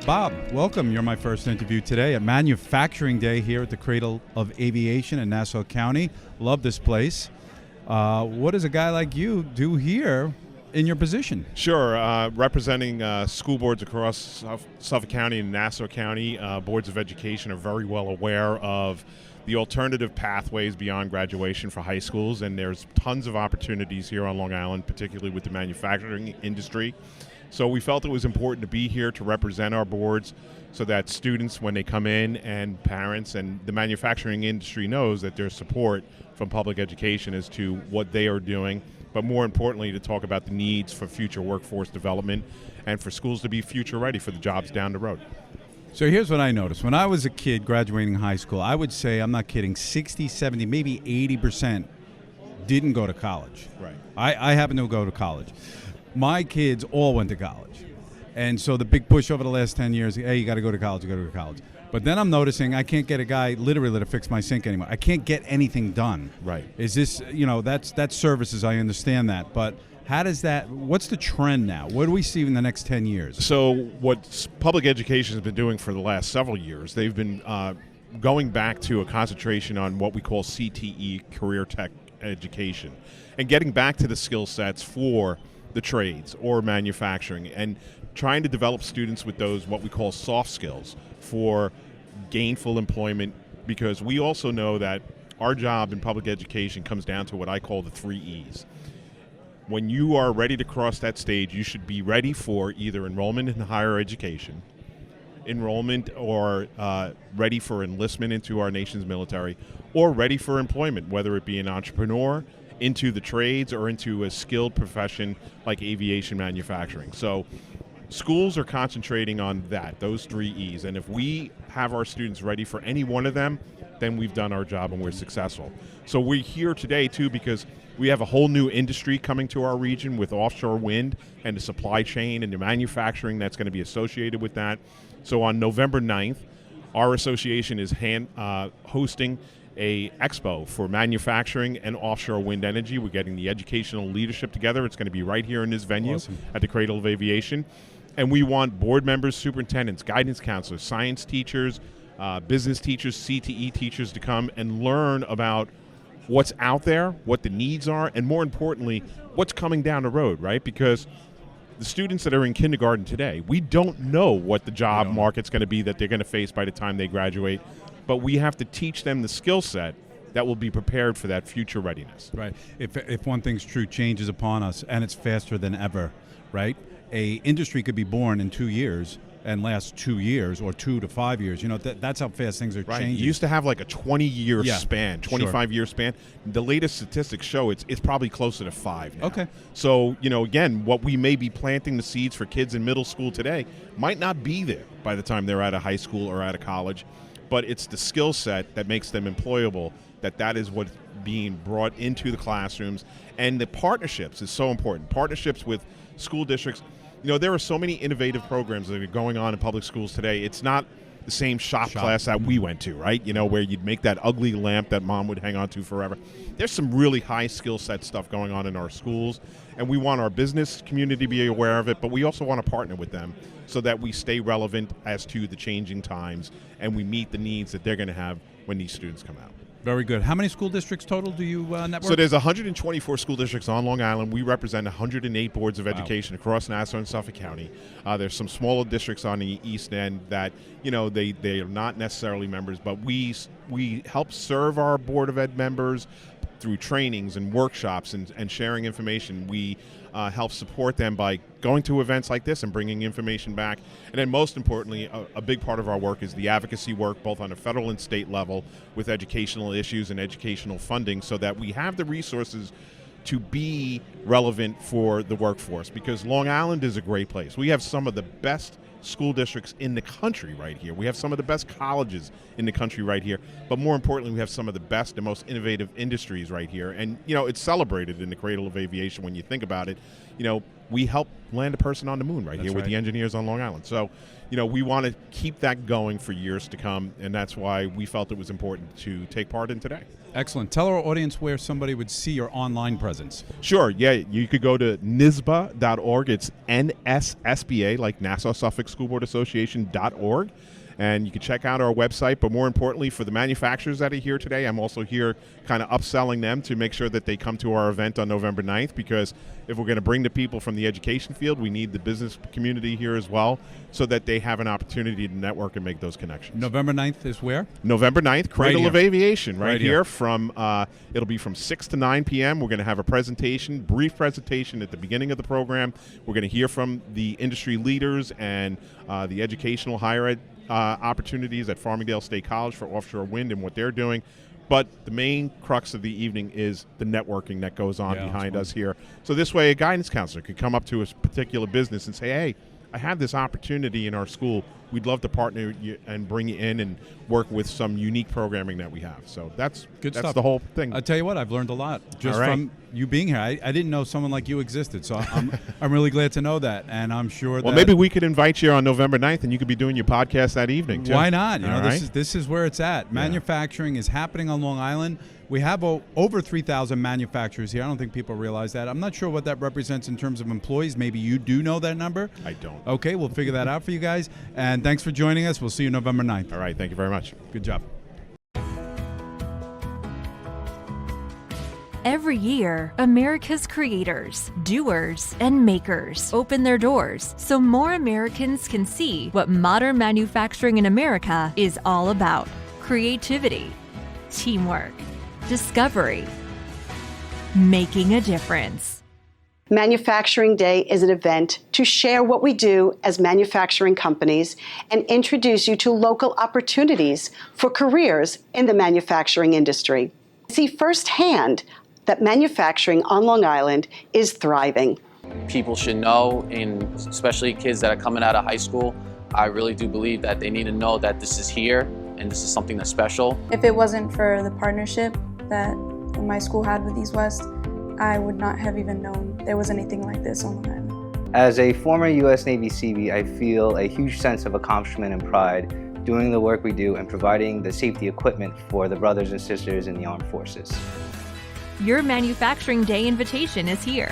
Bob, welcome. You're my first interview today at Manufacturing Day here at the Cradle of Aviation in Nassau County. Love this place. What does a guy like you do here in your position? Sure. Representing school boards across Suffolk County and Nassau County, boards of education are very well aware of the alternative pathways beyond graduation for high schools, and there's tons of opportunities here on Long Island, particularly with the manufacturing industry. So we felt it was important to be here to represent our boards so that students, when they come in, and parents and the manufacturing industry knows that there's support from public education as to what they are doing, but more importantly to talk about the needs for future workforce development and for schools to be future ready for the jobs down the road. So here's what I noticed. When I was a kid graduating high school, I would say, I'm not kidding, 60, 70, maybe 80% didn't go to college. Right. I happened to go to college. My kids all went to college. And so the big push over the last 10 years, hey, you got to go to college, you got to go to college. But then I'm noticing I can't get a guy literally to fix my sink anymore. I can't get anything done. Right. Is this, that's services, I understand that. But how does what's the trend now? What do we see in the next 10 years? So what public education has been doing for the last several years, they've been going back to a concentration on what we call CTE, career tech education, and getting back to the skill sets for the trades or manufacturing, and trying to develop students with those what we call soft skills for gainful employment, because we also know that our job in public education comes down to what I call the 3 E's. When you are ready to cross that stage, you should be ready for either enrollment in higher education, enrollment or ready for enlistment into our nation's military, or ready for employment, whether it be an entrepreneur, into the trades, or into a skilled profession like aviation manufacturing. So schools are concentrating on those 3 E's, and if we have our students ready for any one of them, then we've done our job and we're successful. So we're here today too because we have a whole new industry coming to our region with offshore wind and the supply chain and the manufacturing that's going to be associated with that. So on November 9th, our association is hosting a expo for manufacturing and offshore wind energy. We're getting the educational leadership together. It's going to be right here in this venue. Awesome. At the Cradle of Aviation. And we want board members, superintendents, guidance counselors, science teachers, business teachers, CTE teachers to come and learn about what's out there, what the needs are, and more importantly, what's coming down the road, right? Because the students that are in kindergarten today, we don't know what the job market's going to be that they're going to face by the time they graduate, but we have to teach them the skill set that will be prepared for that future readiness. Right. If one thing's true, change is upon us, and it's faster than ever, right? A industry could be born in 2 years and last 2 years or 2 to 5 years. That's how fast things are changing. You used to have like a 20-year span, 25-year span. The latest statistics show it's probably closer to 5 now. Okay. So, again, what we may be planting the seeds for kids in middle school today might not be there by the time they're out of high school or out of college, but it's the skill set that makes them employable, that is what's being brought into the classrooms. And the partnerships is so important. Partnerships with school districts. There are so many innovative programs that are going on in public schools today. It's not the same shop class that we went to, right? Where you'd make that ugly lamp that mom would hang on to forever. There's some really high skill set stuff going on in our schools, and we want our business community to be aware of it, but we also want to partner with them so that we stay relevant as to the changing times and we meet the needs that they're going to have when these students come out. Very good. How many school districts total do you network? So there's 124 school districts on Long Island. We represent 108 boards of education across Nassau and Suffolk County. There's some smaller districts on the east end that, they are not necessarily members, but we help serve our Board of Ed members through trainings and workshops and sharing information. We help support them by going to events like this and bringing information back. And then most importantly, a big part of our work is the advocacy work, both on a federal and state level, with educational issues and educational funding, so that we have the resources to be relevant for the workforce. Because Long Island is a great place. We have some of the best school districts in the country right here. We have some of the best colleges in the country right here. But more importantly, we have some of the best and most innovative industries right here. And, it's celebrated in the Cradle of Aviation when you think about it. We helped land a person on the moon right here with the engineers on Long Island. So, we want to keep that going for years to come, and that's why we felt it was important to take part in today. Excellent. Tell our audience where somebody would see your online presence. Sure. Yeah, you could go to NSBA.org. It's NSSBA, like Nassau Suffolk School Board Association.org. And you can check out our website. But more importantly, for the manufacturers that are here today, I'm also here kind of upselling them to make sure that they come to our event on November 9th, because if we're going to bring the people from the education field, we need the business community here as well, so that they have an opportunity to network and make those connections. November 9th is where? November 9th, Cradle of Aviation, Right here here. from, it'll be from 6 to 9 p.m. We're going to have a presentation, brief presentation at the beginning of the program. We're going to hear from the industry leaders and the educational higher ed opportunities at Farmingdale State College for offshore wind and what they're doing. But the main crux of the evening is the networking that goes on behind us here. So this way a guidance counselor could come up to a particular business and say, hey, I have this opportunity in our school. We'd love to partner with you and bring you in and work with some unique programming that we have. So that's stuff. the whole thing. I'll tell you what, I've learned a lot just All right. from you being here. I didn't know someone like you existed, so I'm really glad to know that, and I'm sure Well, that maybe we could invite you on November 9th, and you could be doing your podcast that evening, too. why not? You know, All right? this is where it's at. Manufacturing is happening on Long Island. We have over 3,000 manufacturers here. I don't think people realize that. I'm not sure what that represents in terms of employees. Maybe you do know that number. I don't. Okay, we'll figure that out for you guys. And thanks for joining us. We'll see you November 9th. All right, thank you very much. Good job. Every year, America's creators, doers, and makers open their doors so more Americans can see what modern manufacturing in America is all about. Creativity, teamwork, discovery, making a difference. Manufacturing Day is an event to share what we do as manufacturing companies and introduce you to local opportunities for careers in the manufacturing industry. See firsthand that manufacturing on Long Island is thriving. People should know, and especially kids that are coming out of high school, I really do believe that they need to know that this is here and this is something that's special. If it wasn't for the partnership that my school had with East West, I would not have even known there was anything like this on Long Island. As a former U.S. Navy Seabee, I feel a huge sense of accomplishment and pride doing the work we do and providing the safety equipment for the brothers and sisters in the armed forces. Your Manufacturing Day invitation is here.